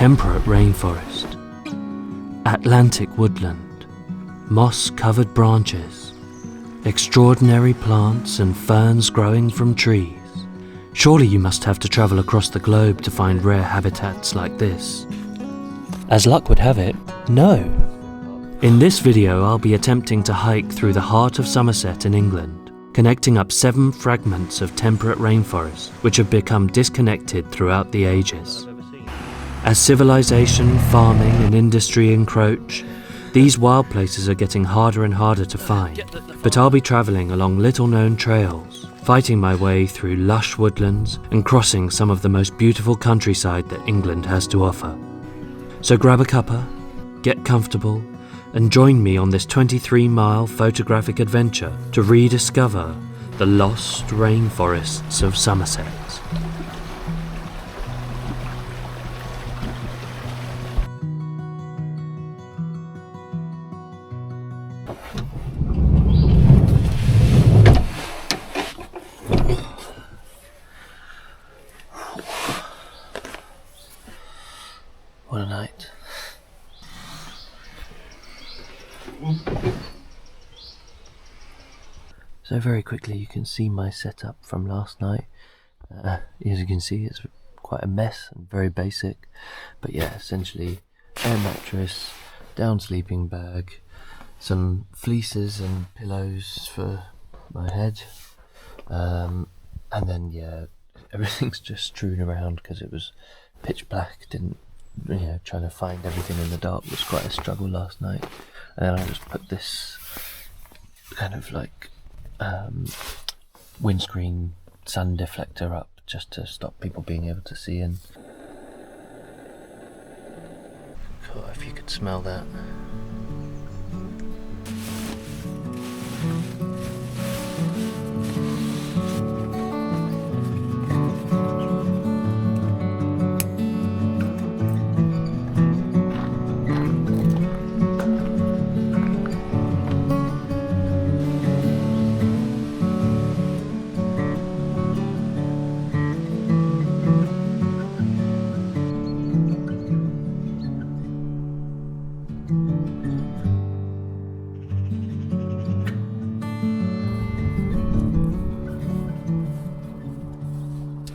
temperate rainforest, Atlantic woodland, moss-covered branches, extraordinary plants and ferns growing from trees. Surely you must have to travel across the globe to find rare habitats like this. As luck would have it, no. In this video I'll be attempting to hike through the heart of Somerset in England, connecting up 7 fragments of temperate rainforest which have become disconnected throughout the ages. As civilization, farming and industry encroach, these wild places are getting harder and harder to find, but I'll be travelling along little-known trails, fighting my way through lush woodlands and crossing some of the most beautiful countryside that England has to offer. So grab a cuppa, get comfortable, and join me on this 23-mile photographic adventure to rediscover the lost rainforests of Somerset. What a night. So very quickly you can see my setup from last night. As you can see, it's quite a mess and very basic, but yeah, essentially air mattress, down sleeping bag, some fleeces and pillows for my head, and then yeah, everything's just strewn around because it was pitch black. Trying to find everything in the dark was quite a struggle last night. And then I just put this kind of like windscreen sun deflector up just to stop people being able to see in. God, if you could smell that.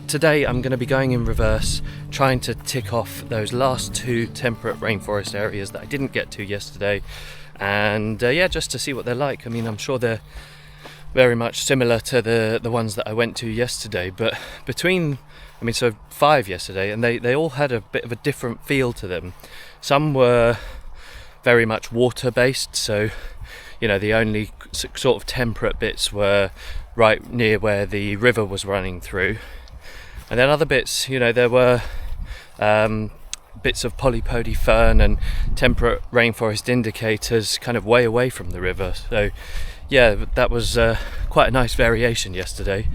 Today I'm going to be going in reverse, trying to tick off those last 2 temperate rainforest areas that I didn't get to yesterday, and yeah, just to see what they're like. I mean, I'm sure they're very much similar to the ones that I went to yesterday, but so 5 yesterday, and they all had a bit of a different feel to them. Some were very much water based, so the only sort of temperate bits were right near where the river was running through. And then other bits, there were bits of polypody fern and temperate rainforest indicators kind of way away from the river. So yeah, that was quite a nice variation yesterday.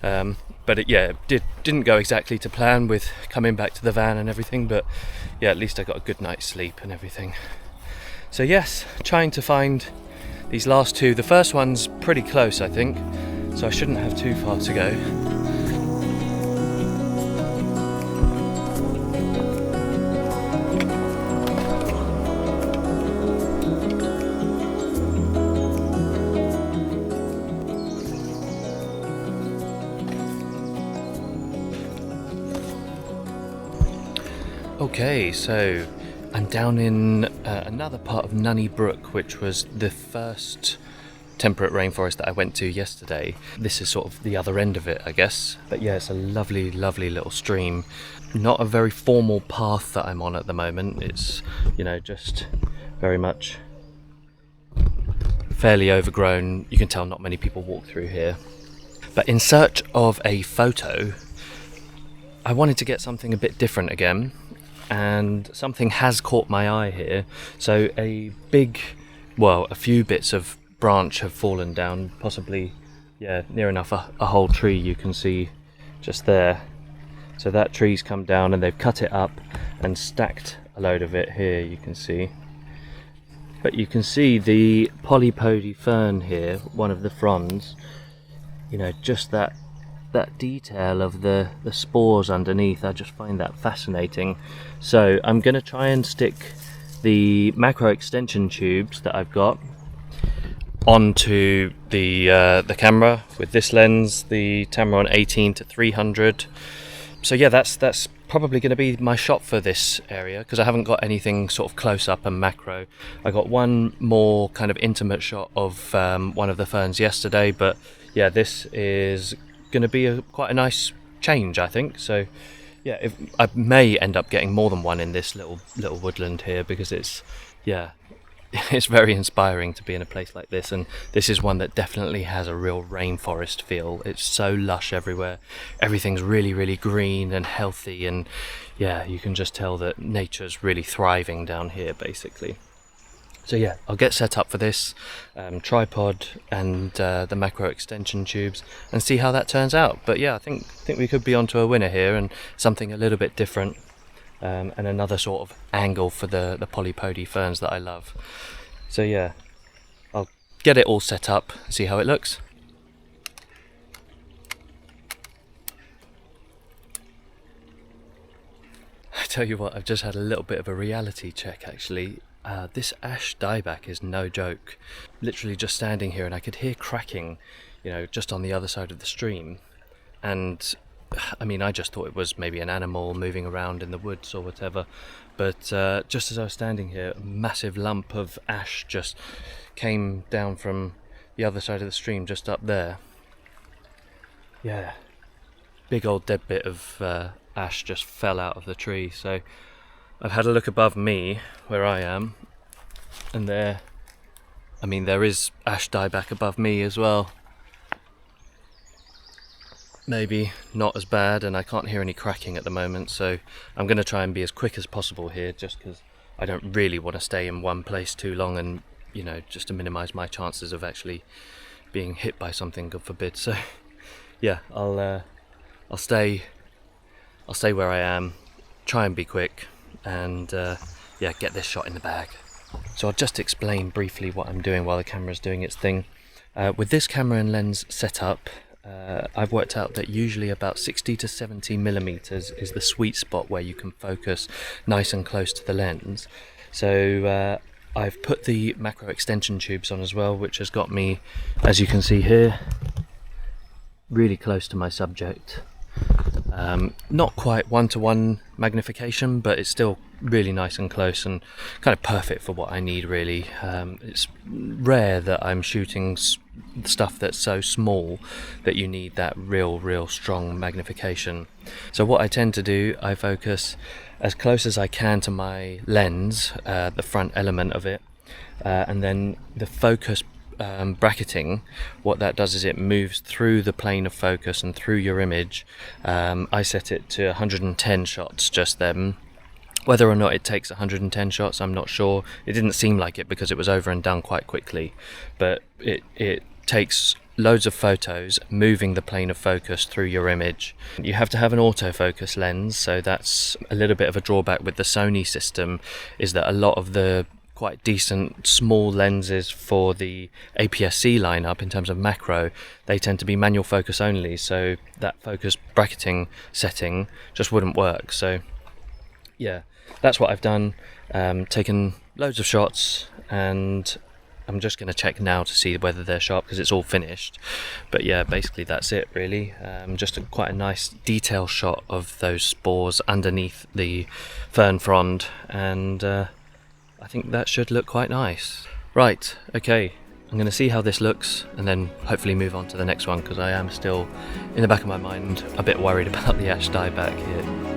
But it didn't go exactly to plan with coming back to the van and everything, but yeah, at least I got a good night's sleep and everything. So yes, trying to find these last 2. The first one's pretty close, I think, so I shouldn't have too far to go. Okay, so I'm down in another part of Nunney Brook, which was the first temperate rainforest that I went to yesterday. This is sort of the other end of it, I guess. But yeah, it's a lovely, lovely little stream. Not a very formal path that I'm on at the moment. It's, just very much fairly overgrown. You can tell not many people walk through here. But in search of a photo, I wanted to get something a bit different again. And something has caught my eye here. So a few bits of branch have fallen down, possibly near enough a whole tree you can see just there. So that tree's come down and they've cut it up and stacked a load of it here, you can see. But you can see the polypody fern here, one of the fronds, just that that detail of the spores underneath. I just find that fascinating. So I'm going to try and stick the macro extension tubes that I've got onto the camera with this lens, the Tamron 18 to 300. So yeah, that's probably going to be my shot for this area, because I haven't got anything sort of close up and macro. I got one more kind of intimate shot of one of the ferns yesterday, but yeah, this is going to be quite a nice change, I think. So yeah, I may end up getting more than one in this little woodland here, because it's it's very inspiring to be in a place like this, and this is one that definitely has a real rainforest feel. It's so lush everywhere, everything's really green and healthy, and yeah, you can just tell that nature's really thriving down here basically. So yeah, I'll get set up for this tripod and the macro extension tubes and see how that turns out. But yeah, I think we could be onto a winner here, and something a little bit different. And another sort of angle for the polypody ferns that I love. So yeah, I'll get it all set up, see how it looks. I tell you what, I've just had a little bit of a reality check actually. This ash dieback is no joke. Literally just standing here and I could hear cracking, just on the other side of the stream. And I mean, I just thought it was maybe an animal moving around in the woods or whatever, but just as I was standing here, a massive lump of ash just came down from the other side of the stream, just up there. Yeah, big old dead bit of ash just fell out of the tree. So I've had a look above me where I am, and there is ash dieback above me as well. Maybe not as bad, and I can't hear any cracking at the moment, so I'm going to try and be as quick as possible here, just because I don't really want to stay in one place too long, and just to minimise my chances of actually being hit by something, God forbid. So yeah, I'll stay where I am, try and be quick, and get this shot in the bag. So I'll just explain briefly what I'm doing while the camera's doing its thing. With this camera and lens set up, I've worked out that usually about 60 to 70 millimeters is the sweet spot where you can focus nice and close to the lens. So I've put the macro extension tubes on as well, which has got me, as you can see here, really close to my subject. Not quite 1-to-1 magnification, but it's still really nice and close and kind of perfect for what I need really. It's rare that I'm shooting stuff that's so small that you need that real strong magnification. So what I tend to do, I focus as close as I can to my lens, the front element of it, and then the focus bracketing, what that does is it moves through the plane of focus and through your image. I set it to 110 shots just then. Whether or not it takes 110 shots, I'm not sure. It didn't seem like it because it was over and done quite quickly, but it takes loads of photos moving the plane of focus through your image. You have to have an autofocus lens, so that's a little bit of a drawback with the Sony system, is that a lot of the quite decent small lenses for the APS-C lineup in terms of macro, they tend to be manual focus only, so that focus bracketing setting just wouldn't work. So yeah, that's what I've done, taken loads of shots, and I'm just going to check now to see whether they're sharp because it's all finished. But yeah, basically that's it really. Just quite a nice detail shot of those spores underneath the fern frond, and I think that should look quite nice. Right, okay, I'm going to see how this looks and then hopefully move on to the next one, because I am still, in the back of my mind, a bit worried about the ash dieback here.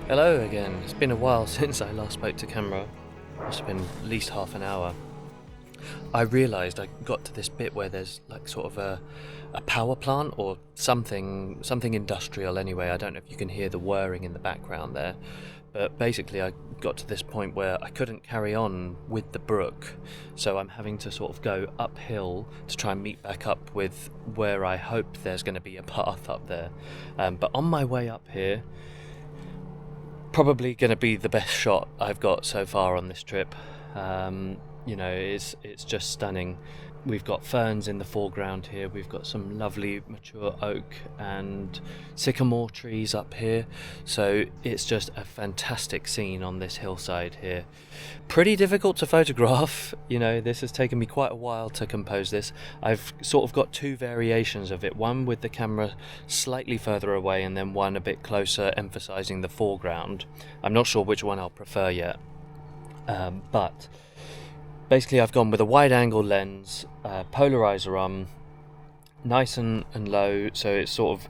Hello again. It's been a while since I last spoke to camera. Must have been at least half an hour. I realised I got to this bit where there's like sort of a power plant or something industrial anyway. I don't know if you can hear the whirring in the background there. But basically I got to this point where I couldn't carry on with the brook. So I'm having to sort of go uphill to try and meet back up with where I hope there's going to be a path up there. But on my way up here, probably going to be the best shot I've got so far on this trip. It's just stunning. We've got ferns in the foreground here. We've got some lovely mature oak and sycamore trees up here. So it's just a fantastic scene on this hillside here. Pretty difficult to photograph. This has taken me quite a while to compose this. I've sort of got two variations of it. One with the camera slightly further away and then one a bit closer, emphasizing the foreground. I'm not sure which one I'll prefer yet. But basically I've gone with a wide angle lens, polarizer on, nice and low, so it's sort of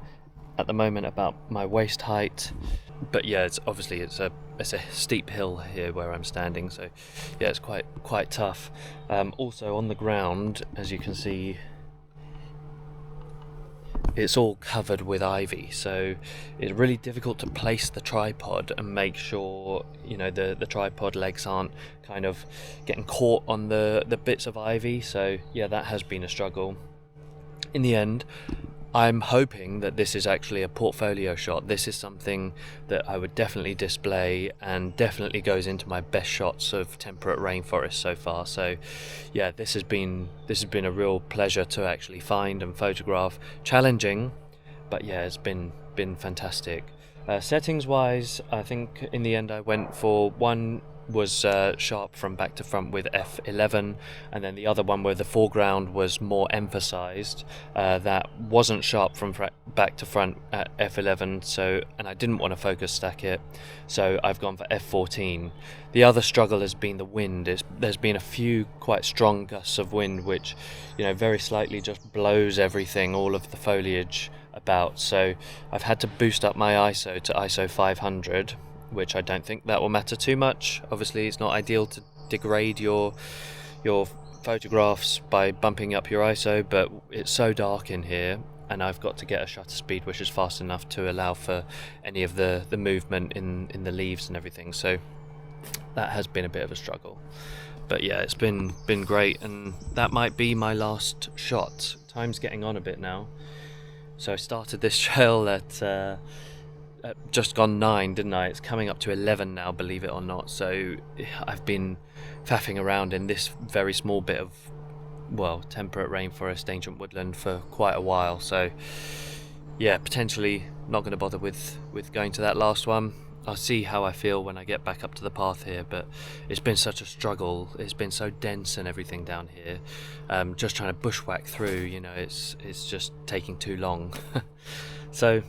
at the moment about my waist height. But yeah, it's a steep hill here where I'm standing, so yeah, it's quite tough. Also on the ground, as you can see, it's all covered with ivy, so it's really difficult to place the tripod and make sure the tripod legs aren't kind of getting caught on the bits of ivy. So yeah, that has been a struggle. In the end, I'm hoping that this is actually a portfolio shot. This is something that I would definitely display and definitely goes into my best shots of temperate rainforest so far. So yeah, this has been a real pleasure to actually find and photograph. Challenging, but yeah, it's been fantastic. Settings wise, I think in the end I went for one was sharp from back to front with f11, and then the other one where the foreground was more emphasized, that wasn't sharp from back to front at f11, and I didn't want to focus stack it, so I've gone for f14. The other struggle has been the wind. There's been a few quite strong gusts of wind which very slightly just blows everything, all of the foliage about, so I've had to boost up my ISO to ISO 500, which I don't think that will matter too much. Obviously it's not ideal to degrade your photographs by bumping up your ISO, but it's so dark in here and I've got to get a shutter speed which is fast enough to allow for any of the movement in the leaves and everything, so that has been a bit of a struggle. But yeah, it's been great, and that might be my last shot. Time's getting on a bit now. So I started this trail at just gone 9, didn't I? It's coming up to 11 now, believe it or not. So I've been faffing around in this very small bit of, temperate rainforest, ancient woodland for quite a while. So yeah, potentially not going to bother with going to that last one. I'll see how I feel when I get back up to the path here, but it's been such a struggle. It's been so dense and everything down here. Just trying to bushwhack through, it's just taking too long. So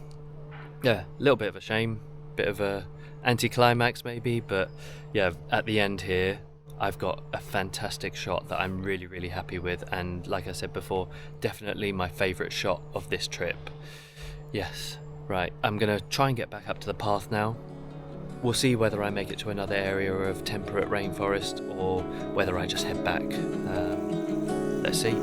yeah, a little bit of a shame, bit of a anticlimax maybe, but yeah, at the end here I've got a fantastic shot that I'm really, really happy with, and like I said before, definitely my favourite shot of this trip. Yes, right, I'm gonna try and get back up to the path now. We'll see whether I make it to another area of temperate rainforest or whether I just head back. Let's see.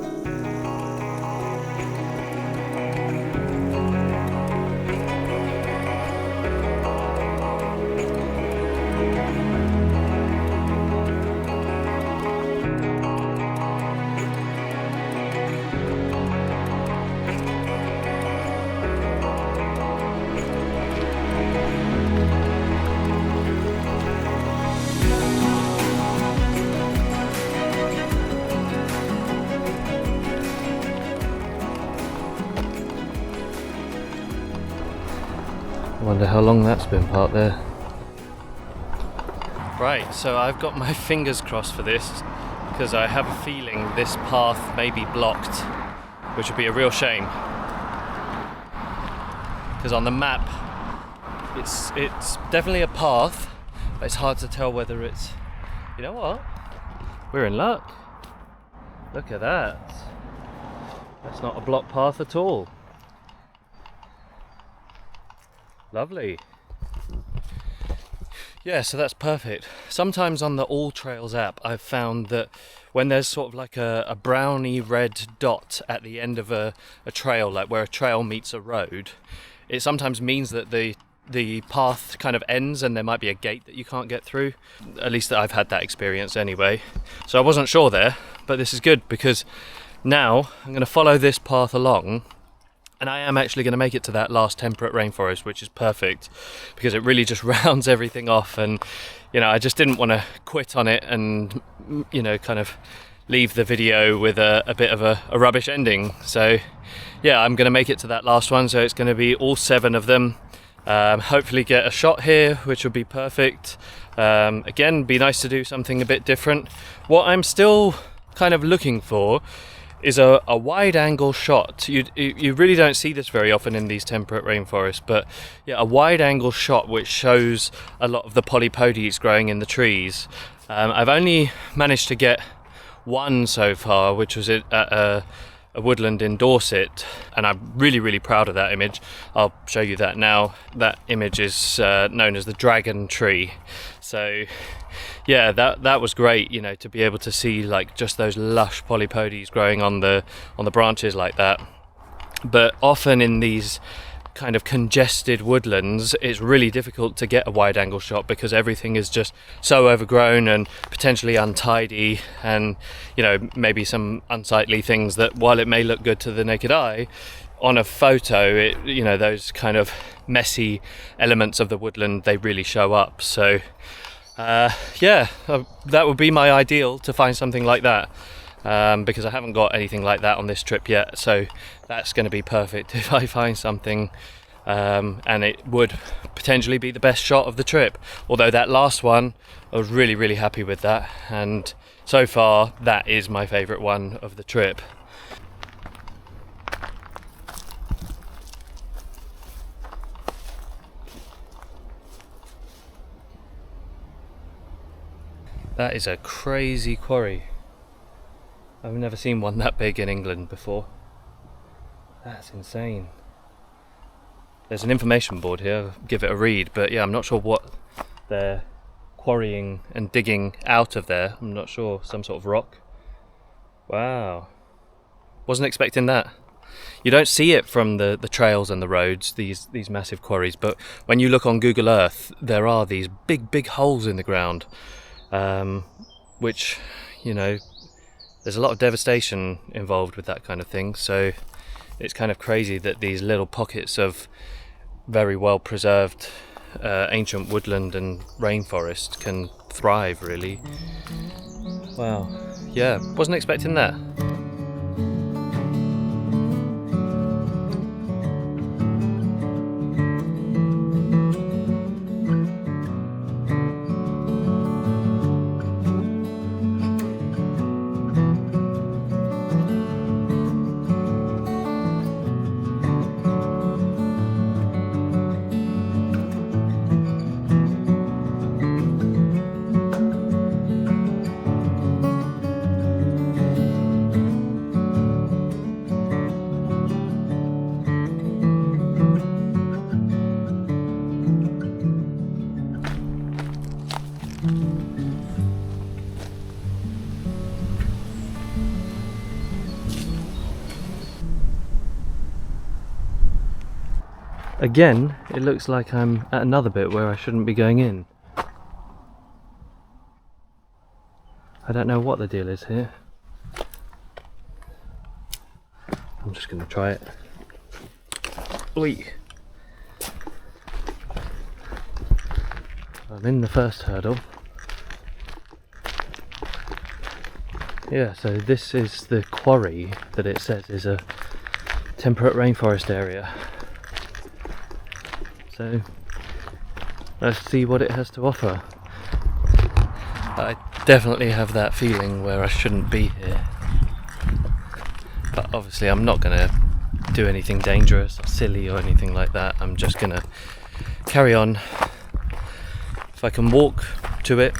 Wonder how long that's been parked there. Right, so I've got my fingers crossed for this, because I have a feeling this path may be blocked, which would be a real shame. Because on the map, it's definitely a path, but it's hard to tell whether it's... You know what? We're in luck. Look at that. That's not a blocked path at all. Yeah, so that's perfect. Sometimes on the All Trails app, I've found that when there's sort of like a browny red dot at the end of a trail, like where a trail meets a road, it sometimes means that the path kind of ends and there might be a gate that you can't get through. At least I've had that experience anyway. So I wasn't sure there, but this is good because now I'm going to follow this path along. And I am actually going to make it to that last temperate rainforest, which is perfect because it really just rounds everything off. And, I just didn't want to quit on it and, kind of leave the video with a bit of a rubbish ending. So, yeah, I'm going to make it to that last one. So it's going to be all 7 of them. Hopefully get a shot here, which would be perfect. Again, be nice to do something a bit different. What I'm still kind of looking for is a wide angle shot. You really don't see this very often in these temperate rainforests, but yeah, a wide angle shot which shows a lot of the polypodies growing in the trees. I've only managed to get one so far, which was at a woodland in Dorset, and I'm really proud of that image. I'll show you that now. That image is known as the dragon tree. So yeah, that was great, to be able to see like just those lush polypodies growing on the branches like that. But often in these kind of congested woodlands, it's really difficult to get a wide angle shot because everything is just so overgrown and potentially untidy, and maybe some unsightly things that, while it may look good to the naked eye, on a photo, those kind of messy elements of the woodland, they really show up. So that would be my ideal, to find something like that, because I haven't got anything like that on this trip yet. So that's going to be perfect if I find something, and it would potentially be the best shot of the trip. Although that last one, I was really happy with that, and so far that is my favourite one of the trip. That is a crazy quarry. I've never seen one that big in England before. That's insane. There's an information board here, I'll give it a read, but yeah, I'm not sure what they're quarrying and digging out of there. I'm not sure, some sort of rock. Wow. Wasn't expecting that. You don't see it from the trails and the roads, these massive quarries, but when you look on Google Earth, there are these big holes in the ground. Which, there's a lot of devastation involved with that kind of thing. So it's kind of crazy that these little pockets of very well preserved ancient woodland and rainforest can thrive, really. Wow. Yeah, wasn't expecting that. Again, it looks like I'm at another bit where I shouldn't be going in. I don't know what the deal is here. I'm just going to try it. Oi! I'm in the first hurdle. Yeah, so this is the quarry that it says is a temperate rainforest area. So let's see what it has to offer. I definitely have that feeling where I shouldn't be here, but obviously I'm not going to do anything dangerous or silly or anything like that. I'm just going to carry on. If I can walk to it,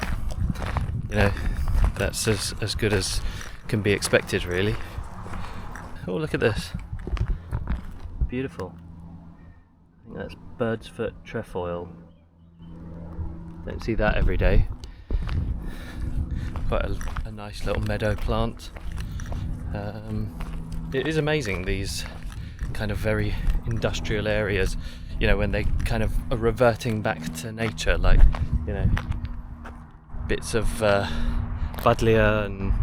that's as good as can be expected, really. Oh, look at this. Beautiful. I think that's bird's foot trefoil. Don't see that every day. Quite a nice little meadow plant. It is amazing, these kind of very industrial areas, you know, when they kind of are reverting back to nature, like, you know, bits of buddleia and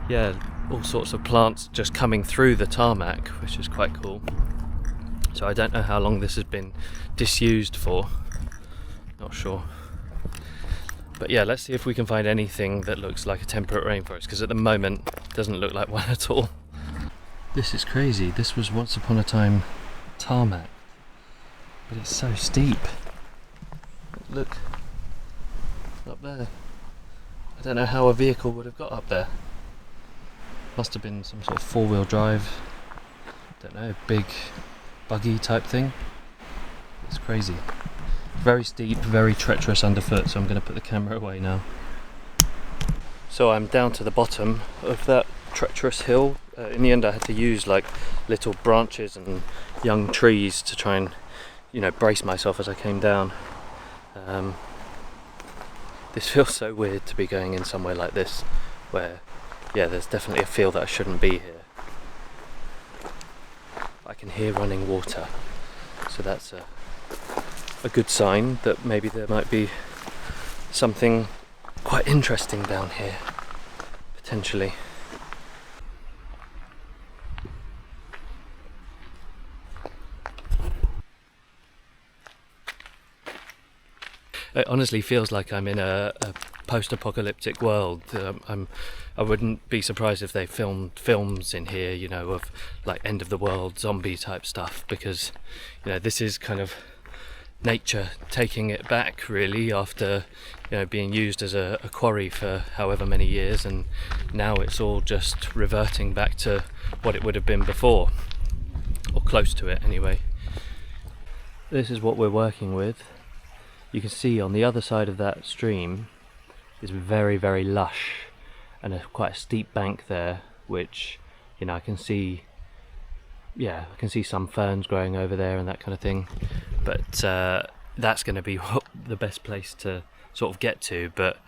yeah, all sorts of plants just coming through the tarmac, which is quite cool. So I don't know how long this has been disused for, not sure. But yeah, let's see if we can find anything that looks like a temperate rainforest, because at the moment it doesn't look like one at all. This is crazy. This was once upon a time tarmac, but it's so steep. Look up there. I don't know how a vehicle would have got up there. Must have been some sort of four-wheel drive, don't know, big buggy type thing. It's crazy. Very steep, very treacherous underfoot, so I'm going to put the camera away now. So I'm down to the bottom of that treacherous hill. In the end I had to use like little branches and young trees to try and, you know, brace myself as I came down. This feels so weird to be going in somewhere like this, where, yeah, there's definitely a feel that I shouldn't be here. I can hear running water, so that's a good sign that maybe there might be something quite interesting down here, potentially. It honestly feels like I'm in a post-apocalyptic world. I wouldn't be surprised if they filmed films in here, you know, of like end of the world zombie type stuff, because, you know, this is kind of nature taking it back really after, you know, being used as a quarry for however many years, and now it's all just reverting back to what it would have been before, or close to it anyway. This is what we're working with. You can see on the other side of that stream is very, very lush, and quite a steep bank there, which, you know, I can see some ferns growing over there and that kind of thing, but that's going to be the best place to sort of get to. But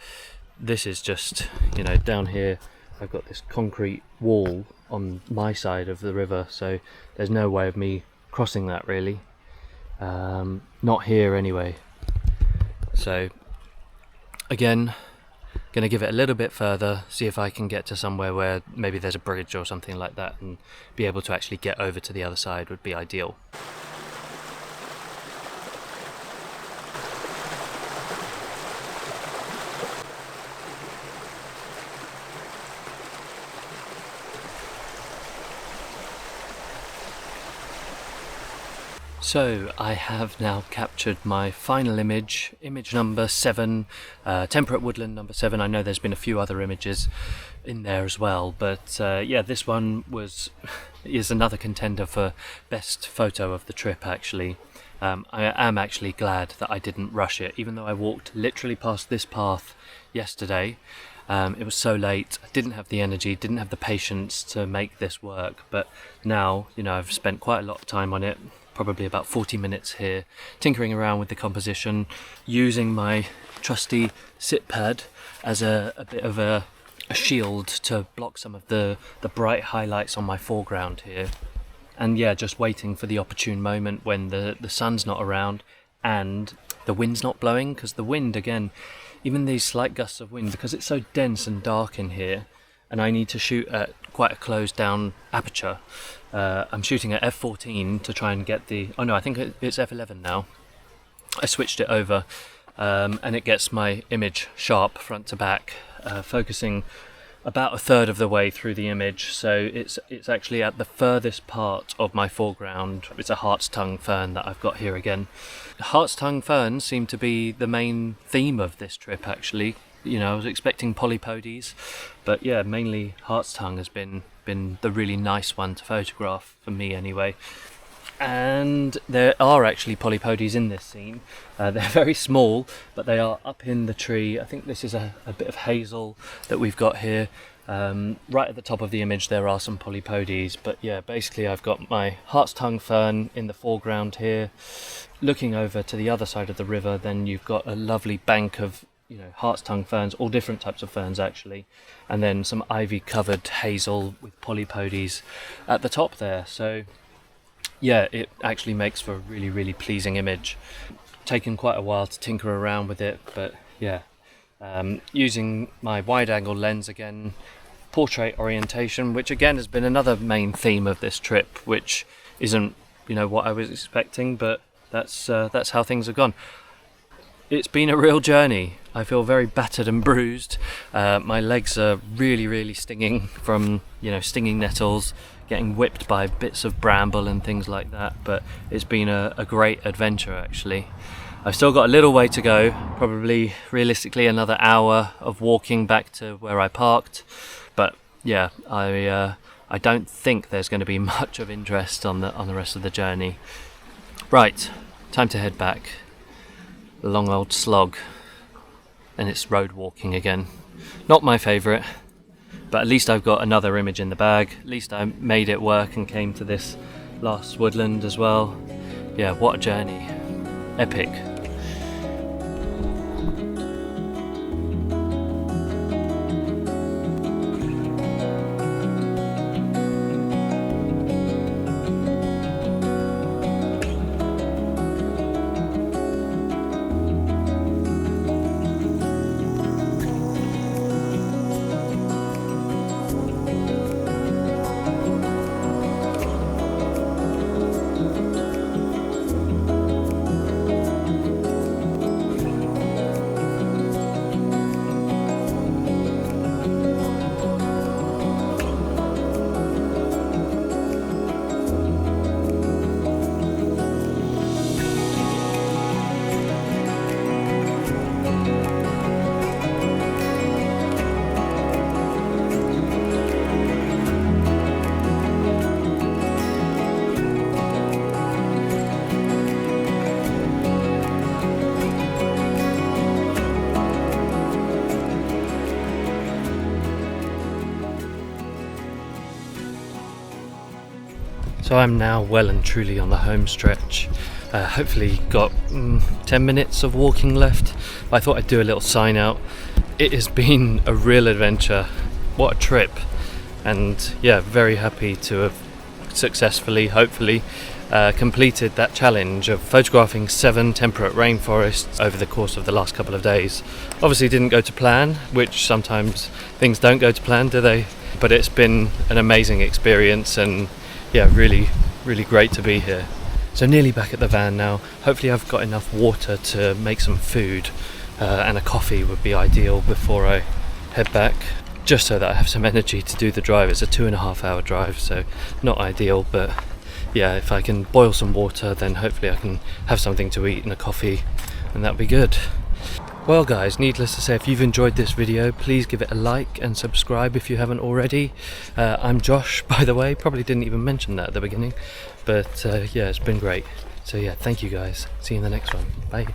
this is just, you know, down here I've got this concrete wall on my side of the river, so there's no way of me crossing that really, not here anyway. So again, going to give it a little bit further, see if I can get to somewhere where maybe there's a bridge or something like that, and be able to actually get over to the other side would be ideal. So I have now captured my final image number 7, temperate woodland number 7. I know there's been a few other images in there as well, but yeah, this one is another contender for best photo of the trip actually. I am actually glad that I didn't rush it, even though I walked literally past this path yesterday. It was so late, I didn't have the energy, didn't have the patience to make this work, but now, you know, I've spent quite a lot of time on it, probably about 40 minutes here, tinkering around with the composition, using my trusty sit pad as a bit of a shield to block some of the bright highlights on my foreground here. And yeah, just waiting for the opportune moment when the sun's not around and the wind's not blowing, because the wind, again, even these slight gusts of wind, because it's so dense and dark in here, and I need to shoot at quite a closed down aperture. I'm shooting at f14 to try and get oh no, I think it's f11 now. I switched it over, and it gets my image sharp front to back, focusing about a third of the way through the image, so it's actually at the furthest part of my foreground. It's a hart's tongue fern that I've got here again. Hart's tongue ferns seem to be the main theme of this trip actually. You know, I was expecting polypodes, but yeah, mainly hart's tongue has been the really nice one to photograph for me anyway. and there are actually polypodies in this scene. They're very small, but they are up in the tree. I think this is a bit of hazel that we've got here. Right at the top of the image there are some polypodies, but yeah, basically I've got my hart's tongue fern in the foreground here. Looking over to the other side of the river, then you've got a lovely bank of, you know, hart's tongue ferns, all different types of ferns actually, and then some ivy covered hazel with polypodies at the top there. So yeah, it actually makes for a really pleasing image. Taken quite a while to tinker around with it, but yeah, using my wide angle lens again, portrait orientation, which again has been another main theme of this trip, which isn't, you know, what I was expecting, but that's how things have gone. It's been a real journey. I feel very battered and bruised. My legs are really stinging from, you know, stinging nettles, getting whipped by bits of bramble and things like that, but it's been a great adventure actually. I've still got a little way to go, probably realistically another hour of walking back to where I parked, but yeah, I don't think there's going to be much of interest on the rest of the journey. Right, time to head back. A long old slog, and it's road walking again. Not my favourite, but at least I've got another image in the bag. At least I made it work and came to this last woodland as well. Yeah, what a journey. Epic. So I'm now well and truly on the home stretch. Hopefully got 10 minutes of walking left. I thought I'd do a little sign out. It has been a real adventure. What a trip. And yeah, very happy to have successfully, hopefully, completed that challenge of photographing 7 temperate rainforests over the course of the last couple of days. Obviously didn't go to plan, which sometimes things don't go to plan, do they? But it's been an amazing experience, and yeah, really great to be here. So nearly back at the van now. Hopefully I've got enough water to make some food, and a coffee would be ideal before I head back, just so that I have some energy to do the drive. It's a 2.5 hour drive, so not ideal, but yeah, if I can boil some water, then hopefully I can have something to eat and a coffee, and that'll be good. Well guys, needless to say, if you've enjoyed this video, please give it a like and subscribe if you haven't already. I'm Josh, by the way, probably didn't even mention that at the beginning, but yeah, it's been great. So yeah, thank you guys. See you in the next one. Bye.